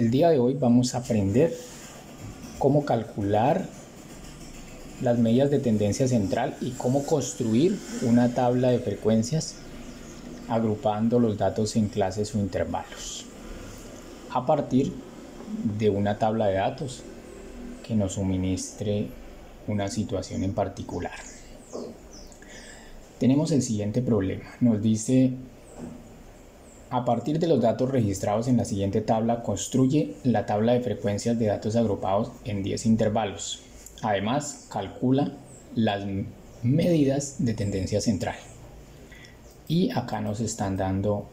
El día de hoy vamos a aprender cómo calcular las medidas de tendencia central y cómo construir una tabla de frecuencias agrupando los datos en clases o intervalos a partir de una tabla de datos que nos suministre una situación en particular. Tenemos el siguiente problema. Nos dice: a partir de los datos registrados en la siguiente tabla, construye la tabla de frecuencias de datos agrupados en 10 intervalos. Además, calcula las medidas de tendencia central. Y acá nos están dando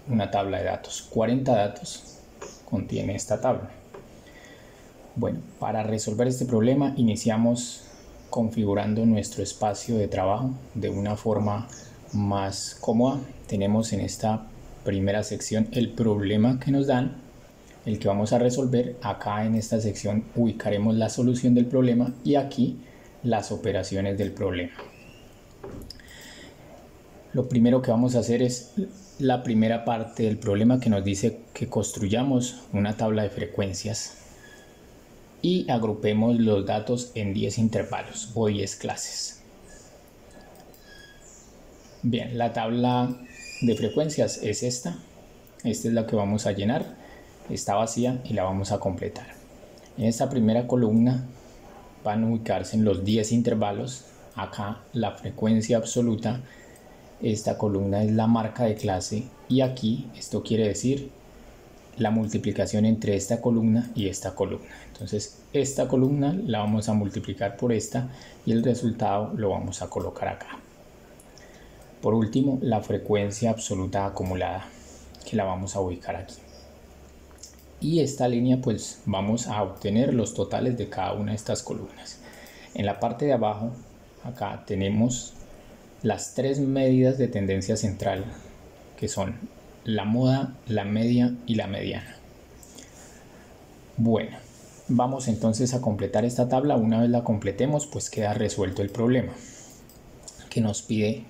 una tabla de datos. 40 datos contiene esta tabla. Bueno, para resolver este problema iniciamos configurando nuestro espacio de trabajo de una forma más cómoda. Tenemos en esta primera sección el problema que nos dan, el que vamos a resolver. Acá en esta sección ubicaremos la solución del problema y aquí las operaciones del problema. Lo primero que vamos a hacer es la primera parte del problema, que nos dice que construyamos una tabla de frecuencias y agrupemos los datos en 10 intervalos o 10 clases. Bien, la tabla de frecuencias es esta. Esta es la que vamos a llenar. Está vacía y la vamos a completar. En esta primera columna van a ubicarse en los 10 intervalos. Acá la frecuencia absoluta. Esta columna es la marca de clase y aquí esto quiere decir la multiplicación entre esta columna y esta columna. Entonces esta columna la vamos a multiplicar por esta y el resultado lo vamos a colocar acá. Por último, la frecuencia absoluta acumulada, que la vamos a ubicar aquí. Y esta línea, pues vamos a obtener los totales de cada una de estas columnas. En la parte de abajo, acá tenemos las tres medidas de tendencia central, que son la moda, la media y la mediana. Bueno, vamos entonces a completar esta tabla. Una vez la completemos, pues queda resuelto el problema, que nos pide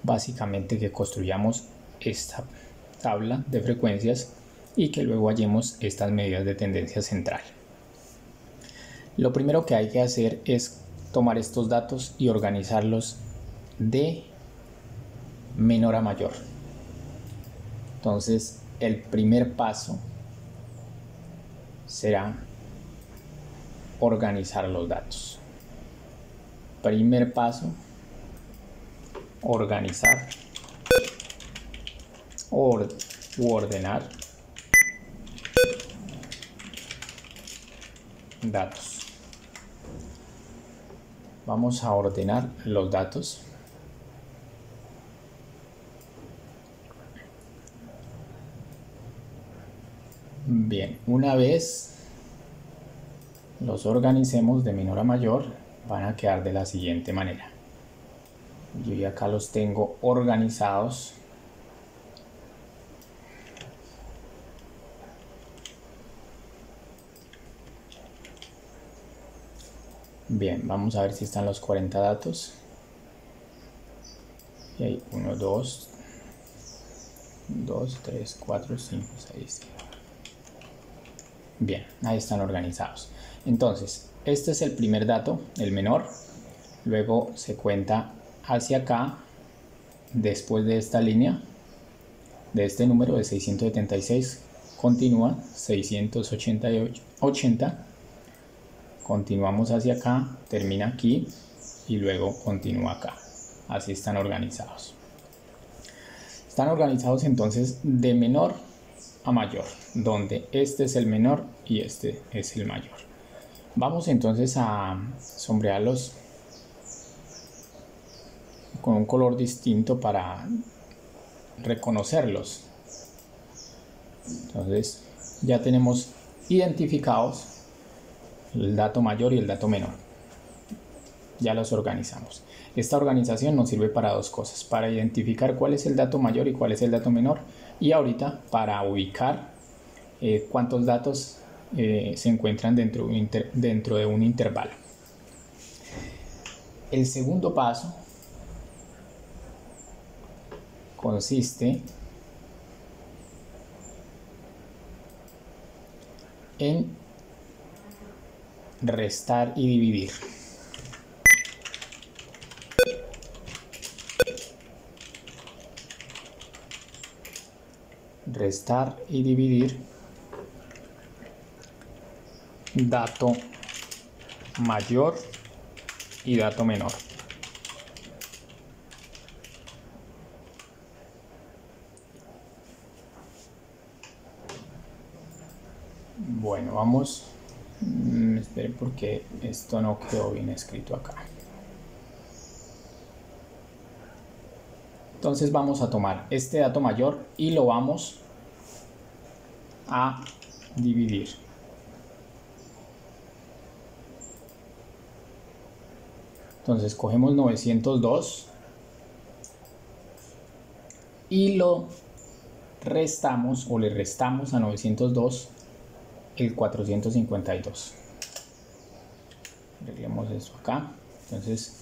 básicamente que construyamos esta tabla de frecuencias y que luego hallemos estas medidas de tendencia central. Lo primero que hay que hacer es tomar estos datos y organizarlos de menor a mayor. Entonces, el primer paso será organizar los datos. Primer paso: organizar u ordenar datos. Vamos a ordenar los datos. Bien, una vez los organicemos de menor a mayor, van a quedar de la siguiente manera. Yo ya acá los tengo organizados. Bien, vamos a ver si están los 40 datos. Y hay 1, 2, 3, 4, 5, 6. Bien, ahí están organizados. Entonces, este es el primer dato, el menor. Luego se cuenta hacia acá, después de esta línea, de este número de 676, continúa 680, continuamos hacia acá, termina aquí y luego continúa acá. Así están organizados. Están organizados entonces de menor a mayor, donde este es el menor y este es el mayor. Vamos entonces a sombrearlos con un color distinto para reconocerlos. Entonces ya tenemos identificados el dato mayor y el dato menor. Ya los organizamos. Esta organización nos sirve para dos cosas: para identificar cuál es el dato mayor y cuál es el dato menor, y ahorita para ubicar cuántos datos se encuentran dentro de un intervalo. El segundo paso consiste en restar y dividir. Restar y dividir dato mayor y dato menor. Bueno, vamos, esperen porque esto no quedó bien escrito acá. Entonces vamos a tomar este dato mayor y lo vamos a dividir. Entonces cogemos 902 y lo restamos o le restamos a 902 el 452. Arreglemos eso acá. Entonces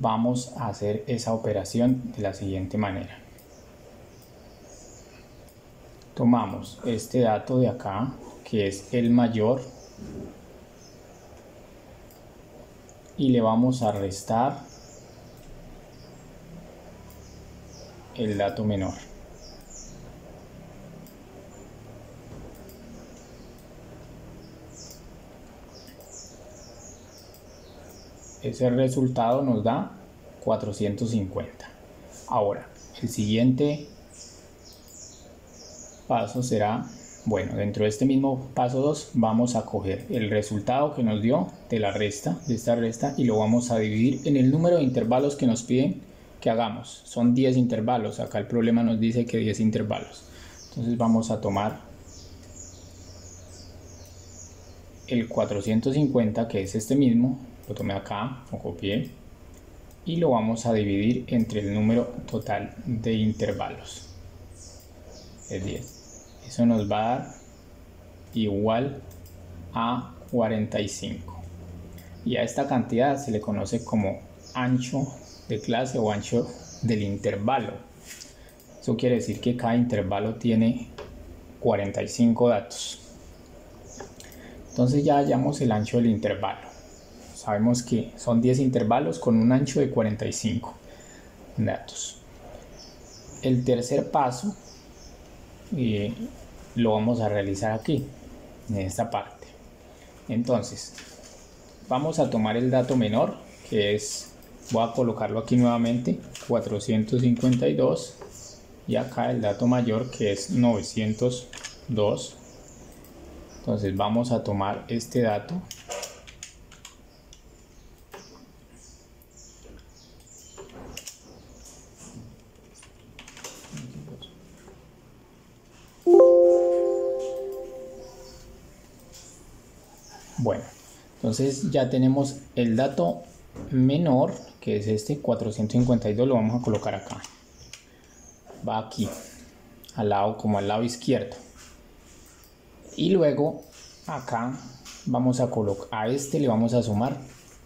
vamos a hacer esa operación de la siguiente manera. Tomamos este dato de acá, que es el mayor, y le vamos a restar el dato menor. Ese resultado nos da 450. Ahora, el siguiente paso será, bueno, dentro de este mismo paso 2 vamos a coger el resultado que nos dio de la resta, de esta resta, y lo vamos a dividir en el número de intervalos que nos piden que hagamos. Son 10 intervalos, acá el problema nos dice que 10 intervalos. Entonces vamos a tomar el 450, que es este mismo, lo tomé acá, lo copié, y lo vamos a dividir entre el número total de intervalos, es 10. Eso nos va a dar igual a 45. Y a esta cantidad se le conoce como ancho de clase o ancho del intervalo. Eso quiere decir que cada intervalo tiene 45 datos. Entonces ya hallamos el ancho del intervalo. Sabemos que son 10 intervalos con un ancho de 45 datos. El tercer paso lo vamos a realizar aquí, en esta parte. Entonces vamos a tomar el dato menor, que es, voy a colocarlo aquí nuevamente, 452, y acá el dato mayor, que es 902. Entonces vamos a tomar este dato Bueno, entonces ya tenemos el dato menor, que es este 452, lo vamos a colocar acá. Va aquí, al lado, como al lado izquierdo. Y luego acá vamos a colocar, a este le vamos a sumar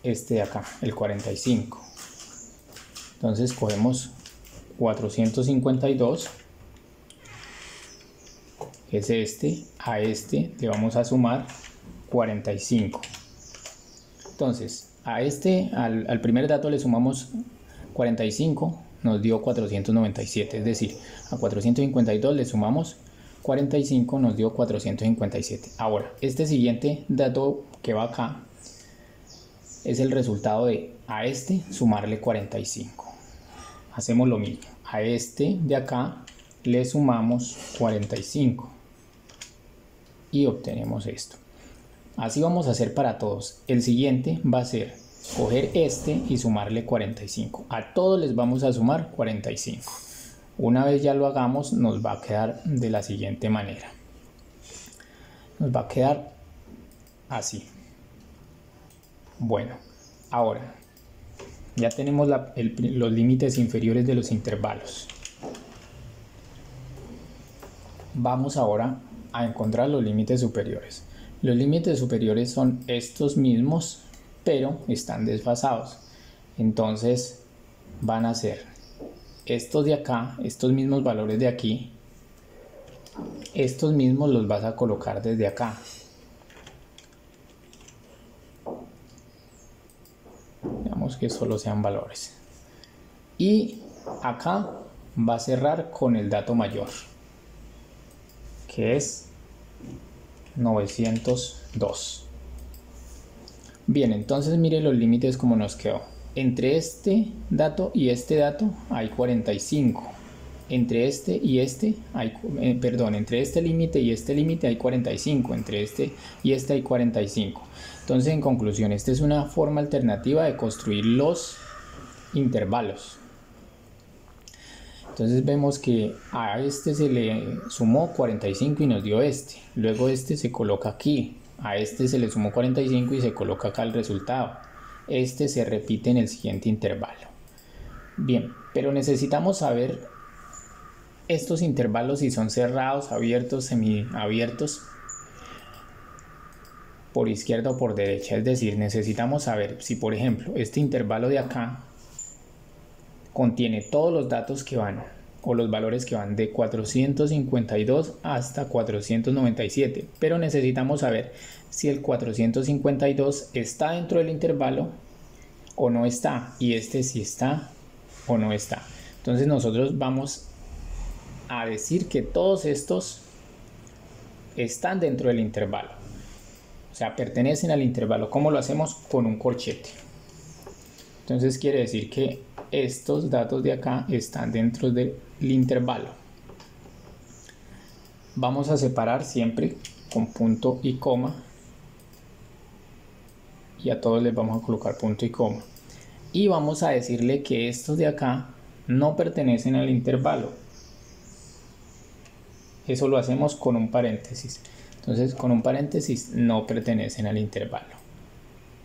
este de acá, el 45. Entonces cogemos 452, que es este, a este le vamos a sumar 45. Entonces a este, al primer dato le sumamos 45, nos dio 497, es decir, a 452 le sumamos 45, nos dio 457. Ahora, este siguiente dato que va acá es el resultado de a este sumarle 45. Hacemos lo mismo, a este de acá le sumamos 45 y obtenemos esto. Así vamos a hacer para todos. El siguiente va a ser coger este y sumarle 45. A todos les vamos a sumar 45. Una vez ya lo hagamos, nos va a quedar de la siguiente manera. Nos va a quedar así. Bueno, ahora ya tenemos los límites inferiores de los intervalos. Vamos ahora a encontrar los límites superiores. Los límites superiores son estos mismos, pero están desfasados. Entonces van a ser estos de acá, estos mismos valores de aquí, estos mismos los vas a colocar desde acá. Digamos que solo sean valores. Y acá va a cerrar con el dato mayor, que es 902. Bien, entonces mire los límites como nos quedó. Entre este dato y este dato hay 45. Entre este y este hay, entre este límite y este límite hay 45. Entre este y este hay 45. Entonces, en conclusión, esta es una forma alternativa de construir los intervalos. Entonces vemos que a este se le sumó 45 y nos dio este. Luego este se coloca aquí. A este se le sumó 45 y se coloca acá el resultado. Este se repite en el siguiente intervalo. Bien, pero necesitamos saber estos intervalos si son cerrados, abiertos, semiabiertos, por izquierda o por derecha. Es decir, necesitamos saber si, por ejemplo, este intervalo de acá contiene todos los datos que van, o los valores que van de 452 hasta 497, pero necesitamos saber si el 452 está dentro del intervalo o no está, y este si está o no está. Entonces nosotros vamos a decir que todos estos están dentro del intervalo, o sea, pertenecen al intervalo. ¿Cómo lo hacemos? Con un corchete. Entonces quiere decir que estos datos de acá están dentro del intervalo. Vamos a separar siempre con punto y coma, y a todos les vamos a colocar punto y coma, y vamos a decirle que estos de acá no pertenecen al intervalo. Eso lo hacemos con un paréntesis. Entonces, con un paréntesis no pertenecen al intervalo.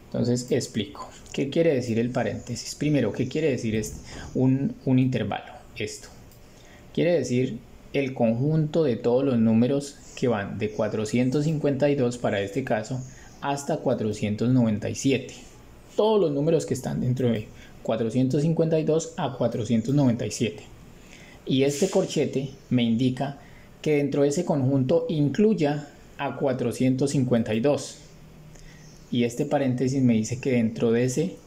Entonces explico. ¿Qué quiere decir el paréntesis? Primero, ¿qué quiere decir un intervalo? Esto quiere decir el conjunto de todos los números que van de 452 para este caso hasta 497. Todos los números que están dentro de 452 a 497. Y este corchete me indica que dentro de ese conjunto incluya a 452. Y este paréntesis me dice que dentro de ese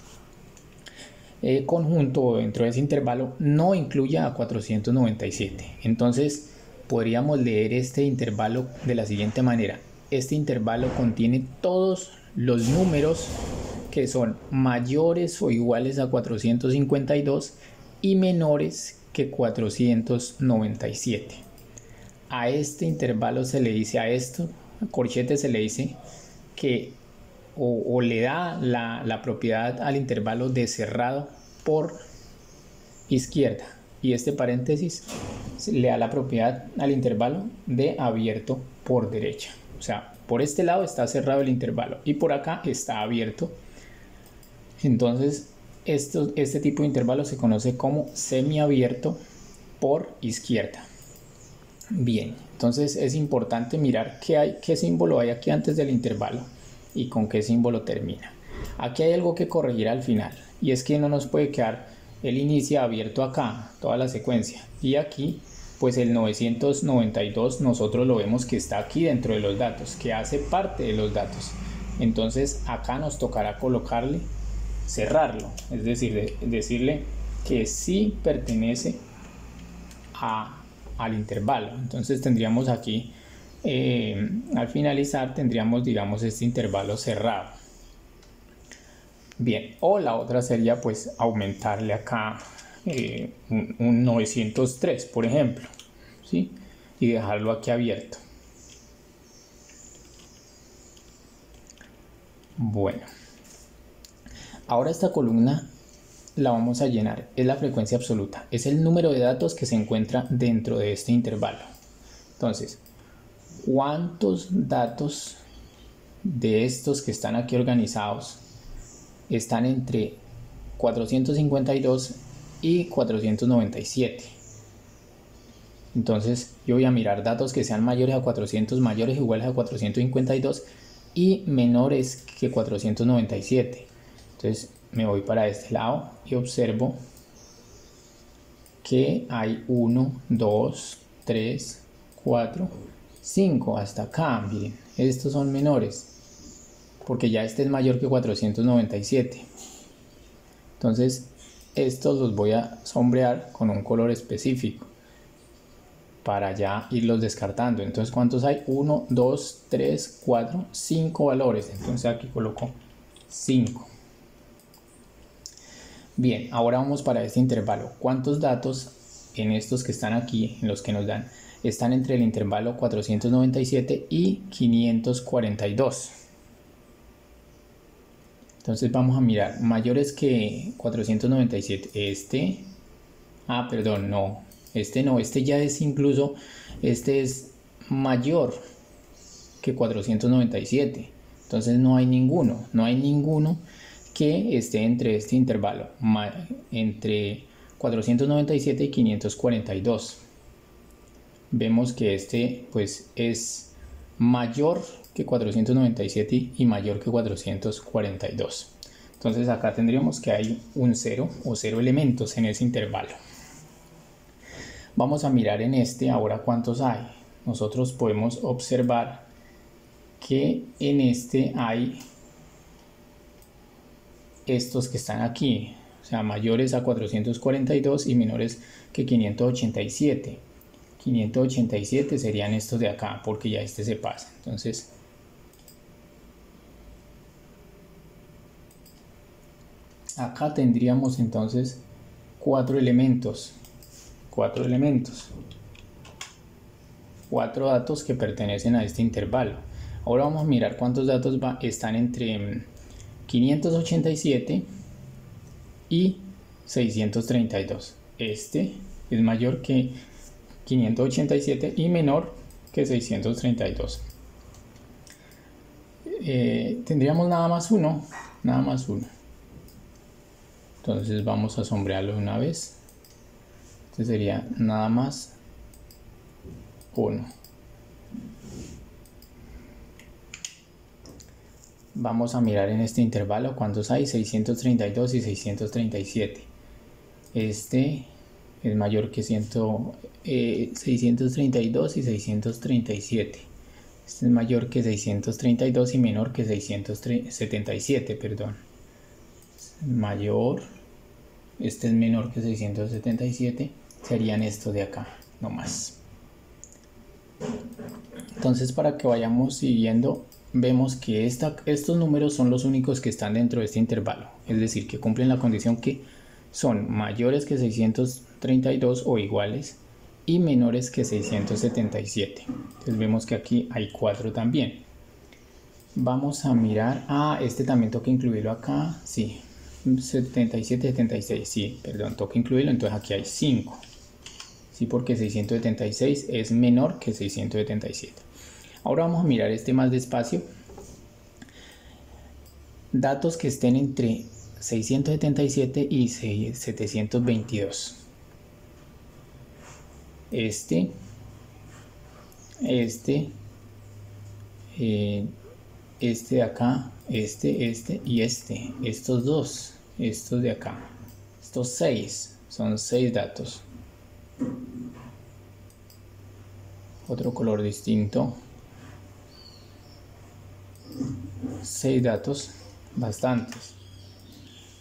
conjunto o dentro de ese intervalo no incluya a 497. Entonces podríamos leer este intervalo de la siguiente manera. Este intervalo contiene todos los números que son mayores o iguales a 452 y menores que 497. A este intervalo se le dice, a esto, a corchete se le dice que o le da la propiedad al intervalo de cerrado por izquierda, y este paréntesis le da la propiedad al intervalo de abierto por derecha. O sea, por este lado está cerrado el intervalo y por acá está abierto. Entonces este tipo de intervalo se conoce como semiabierto por izquierda. Bien, entonces es importante mirar qué símbolo hay aquí antes del intervalo y con qué símbolo termina. Aquí hay algo que corregir al final, y es que no nos puede quedar el inicio abierto acá, toda la secuencia, y aquí pues el 992 nosotros lo vemos que está aquí dentro de los datos, que hace parte de los datos. Entonces acá nos tocará colocarle, cerrarlo, es decir, decirle que sí pertenece al intervalo. Entonces tendríamos aquí al finalizar tendríamos, digamos, este intervalo cerrado. Bien, o la otra sería pues aumentarle acá un 903, por ejemplo, ¿sí? Y dejarlo aquí abierto. Bueno, ahora esta columna la vamos a llenar. Es la frecuencia absoluta, es el número de datos que se encuentra dentro de este intervalo. Entonces, ¿cuántos datos de estos que están aquí organizados están entre 452 y 497? Entonces yo voy a mirar datos que sean mayores a 400, mayores o iguales a 452 y menores que 497. Entonces me voy para este lado y observo que hay 1, 2, 3, 4, 5, hasta acá, miren, estos son menores, porque ya este es mayor que 497. Entonces, estos los voy a sombrear con un color específico para ya irlos descartando. Entonces, ¿cuántos hay? 1, 2, 3, 4, 5 valores. Entonces aquí coloco 5. Bien, ahora vamos para este intervalo. ¿Cuántos datos en estos que están aquí, en los que nos dan, están entre el intervalo 497 y 542? Entonces vamos a mirar, mayores que 497, perdón, no, este ya es incluso, este es mayor que 497, entonces no hay ninguno que esté entre este intervalo, entre 497 y 542. Vemos que este pues es mayor que 497 y mayor que 442. Entonces acá tendríamos que hay un 0 o 0 elementos en ese intervalo. Vamos a mirar en este ahora cuántos hay. Nosotros podemos observar que en este hay estos que están aquí, o sea, mayores a 442 y menores que 587. 587 serían estos de acá, porque ya este se pasa. Entonces, acá tendríamos entonces 4 elementos, 4 datos que pertenecen a este intervalo. Ahora vamos a mirar cuántos datos están entre 587 y 632. Este es mayor que 587 y menor que 632. Tendríamos nada más uno. Entonces vamos a sombrearlo una vez. Este sería nada más 1. Vamos a mirar en este intervalo cuántos hay, 632 y 637. Este es mayor que 632 y 637. Este es mayor que 632 y menor que 677, perdón. Mayor, este es menor que 677, serían estos de acá, no más. Entonces, para que vayamos siguiendo, vemos que estos números son los únicos que están dentro de este intervalo, es decir, que cumplen la condición que son mayores que 632 o iguales y menores que 677. Entonces vemos que aquí hay 4 también. Vamos a mirar, este también toca incluirlo acá, sí, 77, 76, sí, perdón, toca incluirlo, entonces aquí hay 5. Sí, porque 676 es menor que 677. Ahora vamos a mirar este más despacio. Datos que estén entre 677 y 722. Este de acá, este y estos dos, estos de acá, estos 6, son 6 datos. Otro color distinto, 6 datos, bastantes.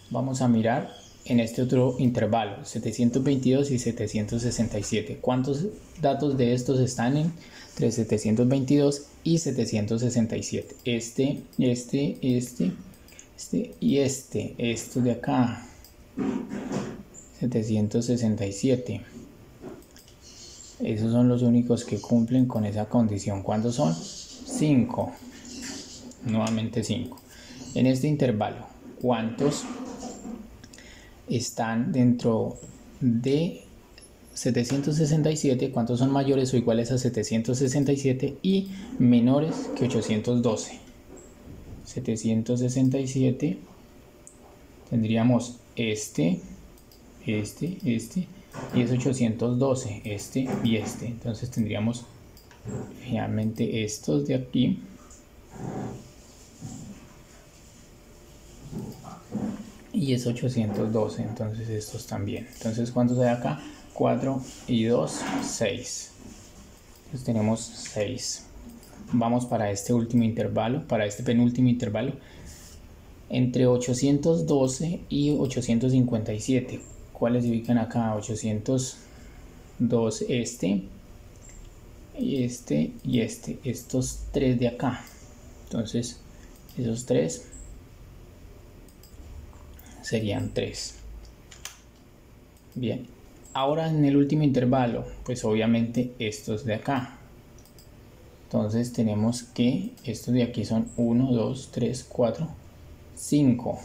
Vamos a mirar en este otro intervalo, 722 y 767. ¿Cuántos datos de estos están entre 722 y 767? Este y estos de acá, 767. Esos son los únicos que cumplen con esa condición. ¿Cuántos son? 5. Nuevamente 5. En este intervalo, ¿cuántos están dentro de 767? ¿Cuántos son mayores o iguales a 767 y menores que 812? 767 tendríamos este y es 812, este y este. Entonces tendríamos finalmente estos de aquí y es 812, entonces estos también. Entonces, ¿cuántos hay acá? 4 y 2, 6. Entonces tenemos 6. Vamos para este último intervalo, para este penúltimo intervalo, entre 812 y 857. ¿Cuáles se ubican acá? 802, este y este y este, estos tres de acá. Entonces esos tres serían 3. Bien, ahora en el último intervalo, pues obviamente estos de acá. Entonces tenemos que estos de aquí son 1, 2, 3, 4, 5.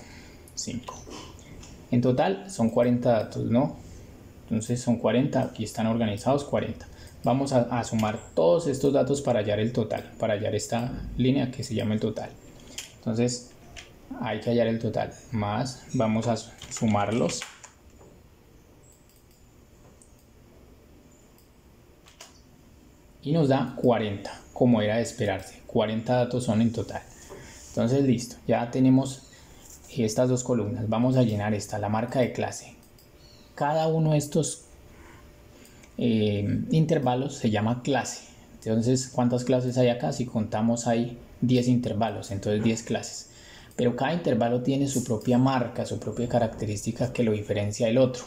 En total son 40 datos, ¿no? Entonces son 40, aquí están organizados 40. Vamos a sumar todos estos datos para hallar el total, para hallar esta línea que se llama el total. Entonces hay que hallar el total, más vamos a sumarlos. Y nos da 40, como era de esperarse. 40 datos son en total. Entonces listo, ya tenemos estas dos columnas. Vamos a llenar esta, la marca de clase. Cada uno de estos intervalos se llama clase. Entonces, ¿cuántas clases hay acá? Si contamos, hay 10 intervalos, entonces 10 clases. Pero cada intervalo tiene su propia marca, su propia característica que lo diferencia del otro.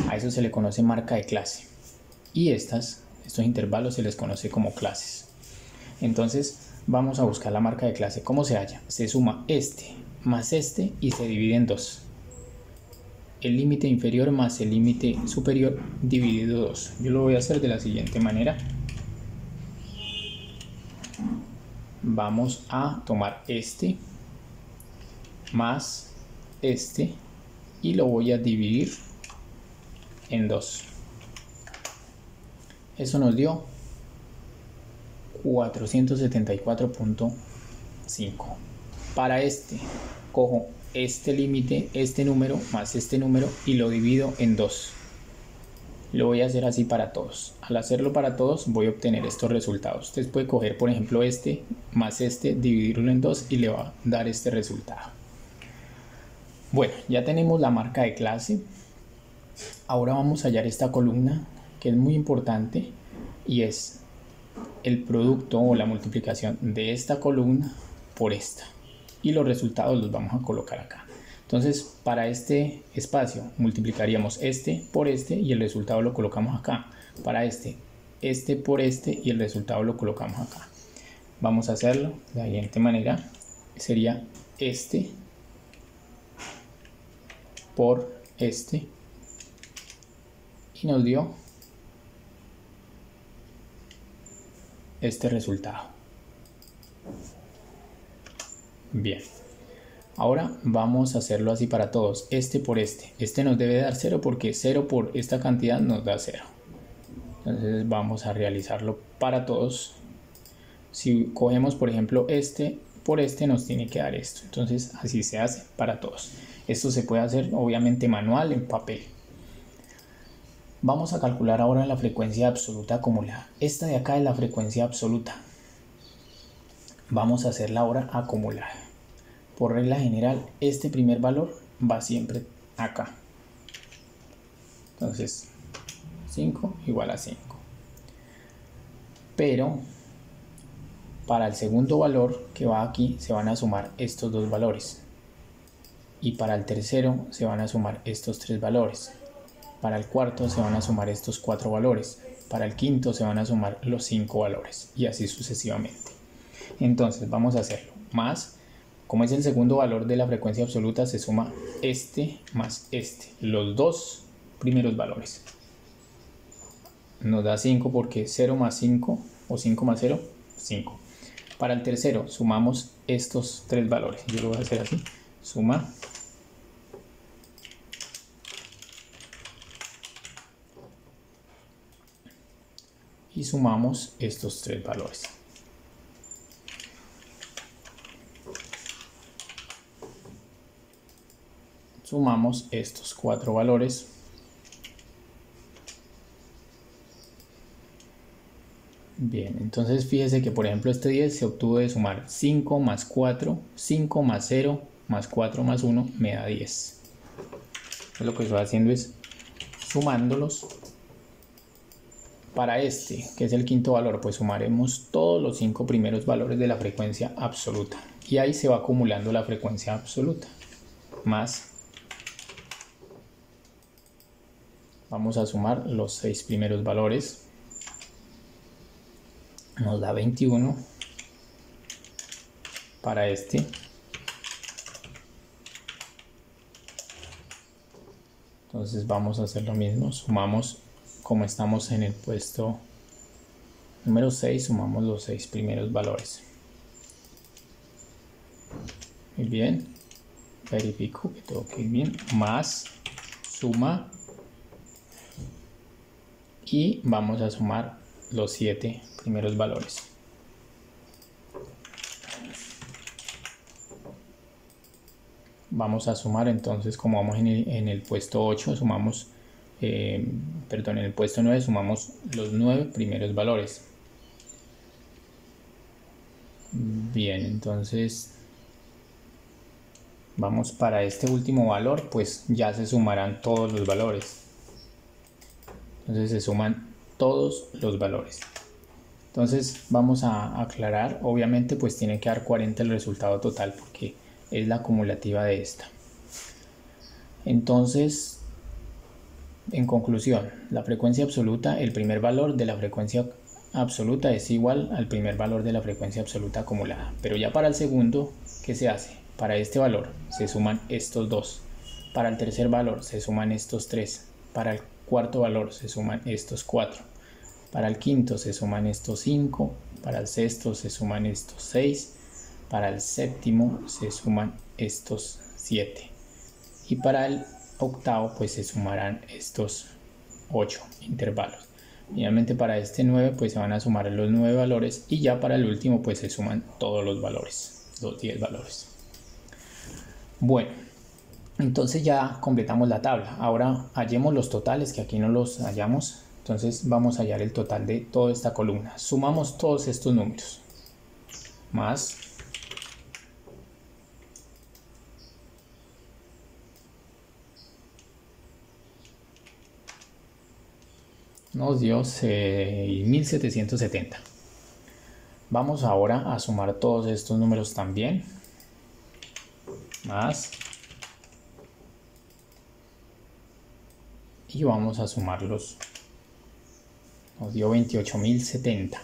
A eso se le conoce marca de clase. Y estos intervalos se les conoce como clases. Entonces vamos a buscar la marca de clase. ¿Cómo se halla? Se suma este más este y se divide en 2. El límite inferior más el límite superior dividido 2. Yo lo voy a hacer de la siguiente manera. Vamos a tomar este más este y lo voy a dividir en 2. Eso nos dio 474.5. Para este, cojo este límite, este número más este número y lo divido en 2. Lo voy a hacer así para todos. Al hacerlo para todos voy a obtener estos resultados. Ustedes pueden coger, por ejemplo, este más este, dividirlo en 2 y le va a dar este resultado. Bueno, ya tenemos la marca de clase. Ahora vamos a hallar esta columna que es muy importante y es el producto o la multiplicación de esta columna por esta, y los resultados los vamos a colocar acá. Entonces para este espacio multiplicaríamos este por este y el resultado lo colocamos acá. Para este por este y el resultado lo colocamos acá. Vamos a hacerlo de la siguiente manera. Sería este por este y nos dio este resultado. Bien, ahora vamos a hacerlo así para todos. Este por este nos debe dar 0 porque 0 por esta cantidad nos da 0. Entonces vamos a realizarlo para todos. Si cogemos por ejemplo este por este nos tiene que dar esto. Entonces así se hace para todos. Esto se puede hacer obviamente manual en papel. Vamos a calcular ahora la frecuencia absoluta acumulada. Esta de acá es la frecuencia absoluta. Vamos a hacerla ahora acumulada. Por regla general, este primer valor va siempre acá. Entonces, 5 igual a 5. Pero, para el segundo valor que va aquí, se van a sumar estos dos valores. Y para el tercero, se van a sumar estos 3 valores. Para el cuarto se van a sumar estos 4 valores. Para el quinto se van a sumar los 5 valores. Y así sucesivamente. Entonces vamos a hacerlo. Más, como es el segundo valor de la frecuencia absoluta, se suma este más este. Los dos primeros valores. Nos da 5 porque 0 más 5 o 5 más 0, 5. Para el tercero sumamos estos 3 valores. Yo lo voy a hacer así. Suma. Y sumamos estos 3 valores. Sumamos estos 4 valores. Bien, entonces fíjese que por ejemplo este 10 se obtuvo de sumar 5 más 4, 5 más 0, más 4 más 1 me da 10. Entonces lo que estoy haciendo es sumándolos Para este, que es el quinto valor, pues sumaremos todos los 5 primeros valores de la frecuencia absoluta. Y ahí se va acumulando la frecuencia absoluta. Más, vamos a sumar los 6 primeros valores. Nos da 21. Para este. Entonces vamos a hacer lo mismo. Sumamos, como estamos en el puesto número 6, sumamos los 6 primeros valores. Muy bien. Verifico que todo quede bien. Más, suma. Y vamos a sumar los 7 primeros valores. Vamos a sumar entonces, como vamos en el puesto 8, sumamos, en el puesto 9 sumamos los 9 primeros valores. Bien, entonces vamos para este último valor, pues ya se sumarán todos los valores. Entonces se suman todos los valores. Entonces vamos a aclarar, obviamente pues tiene que dar 40 el resultado total porque es la acumulativa de esta. Entonces, en conclusión, la frecuencia absoluta, el primer valor de la frecuencia absoluta es igual al primer valor de la frecuencia absoluta acumulada. Pero ya para el segundo, ¿qué se hace? Para este valor se suman estos 2. Para el tercer valor se suman estos 3. Para el cuarto valor se suman estos 4. Para el quinto se suman estos 5. Para el sexto se suman estos 6. Para el séptimo se suman estos 7. Y para el octavo pues se sumarán estos 8 intervalos. Finalmente para este 9 pues se van a sumar los 9 valores. Y ya para el último pues se suman todos los valores, los 10 valores. Bueno, entonces ya completamos la tabla. Ahora hallemos los totales, que aquí no los hallamos. Entonces vamos a hallar el total de toda esta columna. Sumamos todos estos números. Más. Nos dio 6.770. Vamos ahora a sumar todos estos números también. Más. Y vamos a sumarlos. Nos dio 28.070.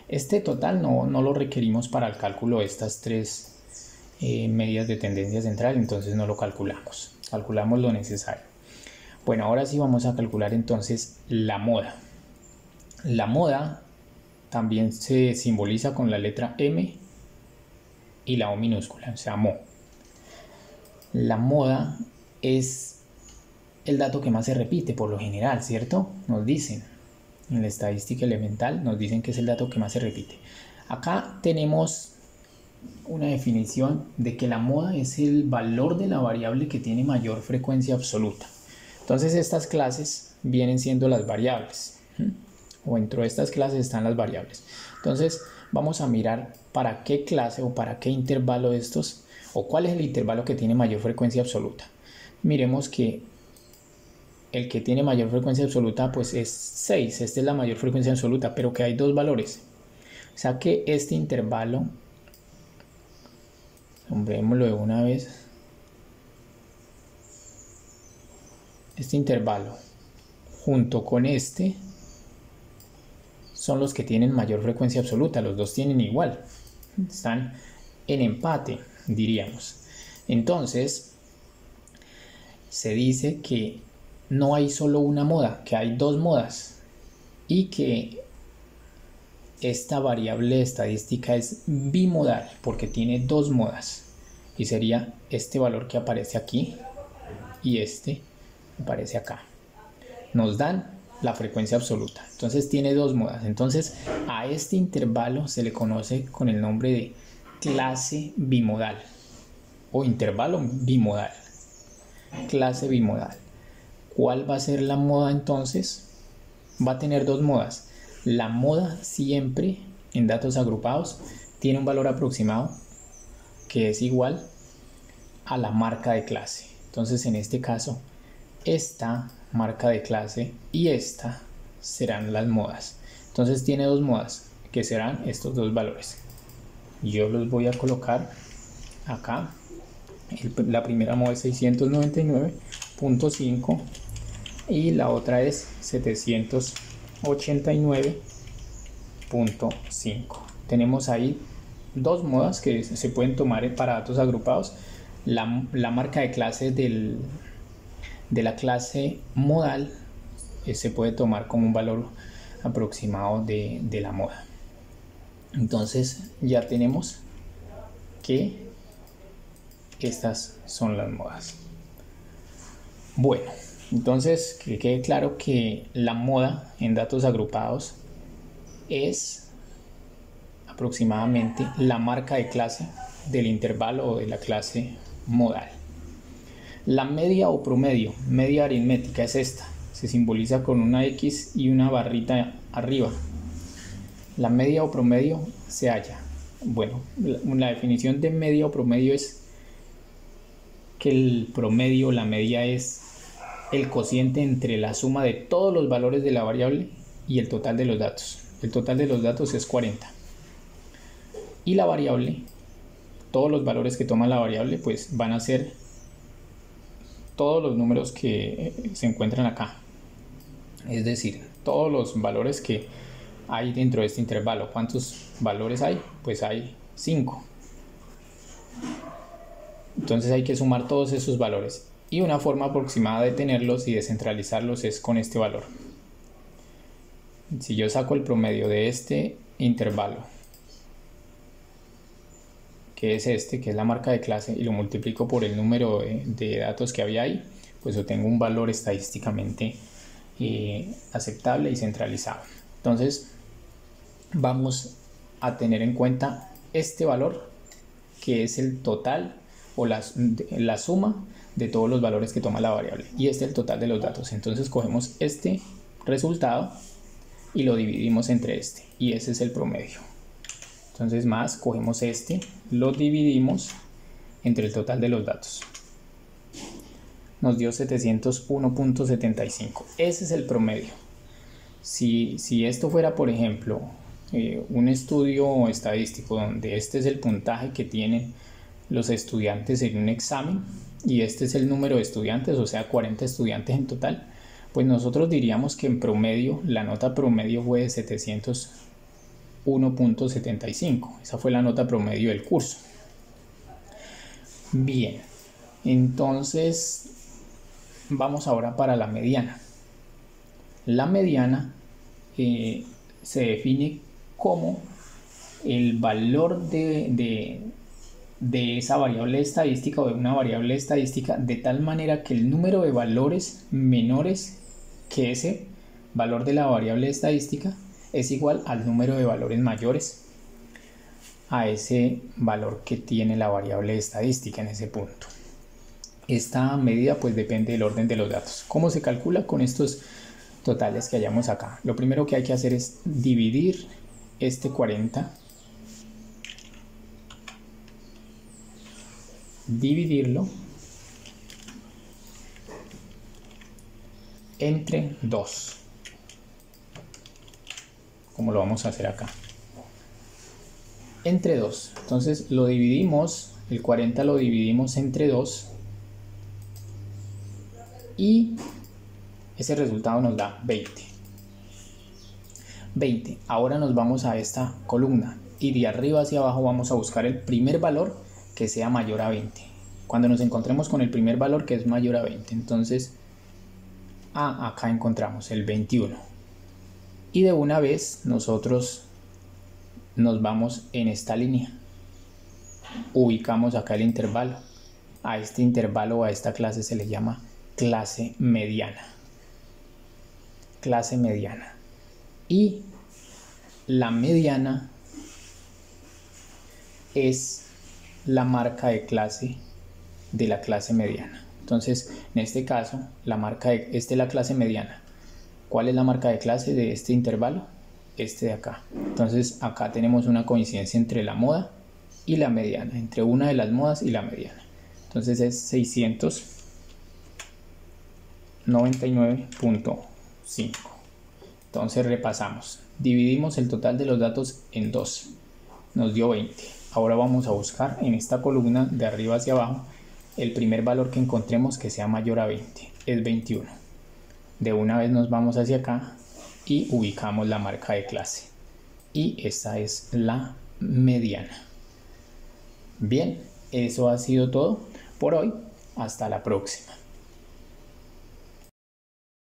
Este total no lo requerimos para el cálculo de estas 3 medias de tendencia central, entonces no lo calculamos. Calculamos lo necesario. Bueno, ahora sí vamos a calcular entonces la moda. La moda también se simboliza con la letra M y la O minúscula, o sea, mo. La moda es el dato que más se repite por lo general, ¿cierto? Nos dicen, en la estadística elemental nos dicen que es el dato que más se repite. Acá tenemos una definición de que la moda es el valor de la variable que tiene mayor frecuencia absoluta. Entonces estas clases vienen siendo las variables, o dentro de estas clases están las variables. Entonces vamos a mirar para qué clase o para qué intervalo de estos, o cuál es el intervalo que tiene mayor frecuencia absoluta. Miremos que el que tiene mayor frecuencia absoluta pues es 6, esta es la mayor frecuencia absoluta, pero que hay 2 valores. O sea que este intervalo, nombrémoslo de una vez, este intervalo junto con este son los que tienen mayor frecuencia absoluta, los dos tienen igual, están en empate, diríamos. Entonces se dice que no hay solo una moda, que hay 2 modas y que esta variable estadística es bimodal porque tiene 2 modas y sería este valor que aparece aquí y este aparece acá. Nos dan la frecuencia absoluta, entonces tiene 2 modas. Entonces a este intervalo se le conoce con el nombre de clase bimodal o intervalo bimodal. Clase bimodal. ¿Cuál va a ser la moda entonces? Va a tener 2 modas. La moda siempre en datos agrupados tiene un valor aproximado que es igual a la marca de clase. Entonces en este caso esta marca de clase y esta serán las modas. Entonces tiene dos modas, que serán estos dos valores. Yo los voy a colocar acá. La primera moda es 699.5 y la otra es 789.5. Tenemos ahí dos modas que se pueden tomar para datos agrupados. La marca de clase de la clase modal se puede tomar como un valor aproximado de la moda. Entonces ya tenemos que estas son las modas. Bueno, entonces que quede claro que la moda en datos agrupados es aproximadamente la marca de clase del intervalo o de la clase modal. La media o promedio, media aritmética, es esta. Se simboliza con una X y una barrita arriba. La media o promedio se halla. Bueno, la definición de media o promedio es que el promedio, la media, es el cociente entre la suma de todos los valores de la variable y el total de los datos. El total de los datos es 40. Y la variable, todos los valores que toma la variable, pues van a ser todos los números que se encuentran acá. Es decir, todos los valores que hay dentro de este intervalo. ¿Cuántos valores hay? Pues hay 5. Entonces hay que sumar todos esos valores. Y una forma aproximada de tenerlos y de centralizarlos es con este valor. Si yo saco el promedio de este intervalo, que es este, que es la marca de clase, y lo multiplico por el número de datos que había ahí, pues obtengo un valor estadísticamente aceptable y centralizado. Entonces vamos a tener en cuenta este valor, que es el total o la suma de todos los valores que toma la variable, y este es el total de los datos. Entonces cogemos este resultado y lo dividimos entre este, y ese es el promedio. Entonces más, cogemos este, lo dividimos entre el total de los datos. Nos dio 701.75. Ese es el promedio. Si esto fuera, por ejemplo, un estudio estadístico donde este es el puntaje que tienen los estudiantes en un examen y este es el número de estudiantes, o sea 40 estudiantes en total, pues nosotros diríamos que en promedio la nota promedio fue de 701.75. Esa fue la nota promedio del curso. Bien, entonces vamos ahora para la mediana. La mediana se define como el valor de esa variable estadística o de una variable estadística, de tal manera que el número de valores menores que ese valor de la variable estadística es igual al número de valores mayores a ese valor que tiene la variable estadística en ese punto. Esta medida pues depende del orden de los datos. ¿Cómo se calcula? Con estos totales que hallamos acá. Lo primero que hay que hacer es dividir este 40, dividirlo entre 2, como lo vamos a hacer acá, entre 2. Entonces lo dividimos, el 40 lo dividimos entre 2 y ese resultado nos da 20. Ahora nos vamos a esta columna y de arriba hacia abajo vamos a buscar el primer valor que sea mayor a 20. Cuando nos encontremos con el primer valor que es mayor a 20, entonces acá encontramos el 21. Y de una vez nosotros nos vamos en esta línea. Ubicamos acá el intervalo. A este intervalo o a esta clase se le llama clase mediana. Clase mediana. Y la mediana es la marca de clase de la clase mediana. Entonces, en este caso, esta es la clase mediana. ¿Cuál es la marca de clase de este intervalo? Este de acá. Entonces, acá tenemos una coincidencia entre la moda y la mediana, entre una de las modas y la mediana. Entonces es 699.5. Entonces repasamos. Dividimos el total de los datos en 2. Nos dio 20. Ahora vamos a buscar en esta columna de arriba hacia abajo el primer valor que encontremos que sea mayor a 20. Es 21. De una vez nos vamos hacia acá y ubicamos la marca de clase. Y esta es la mediana. Bien, eso ha sido todo por hoy. Hasta la próxima.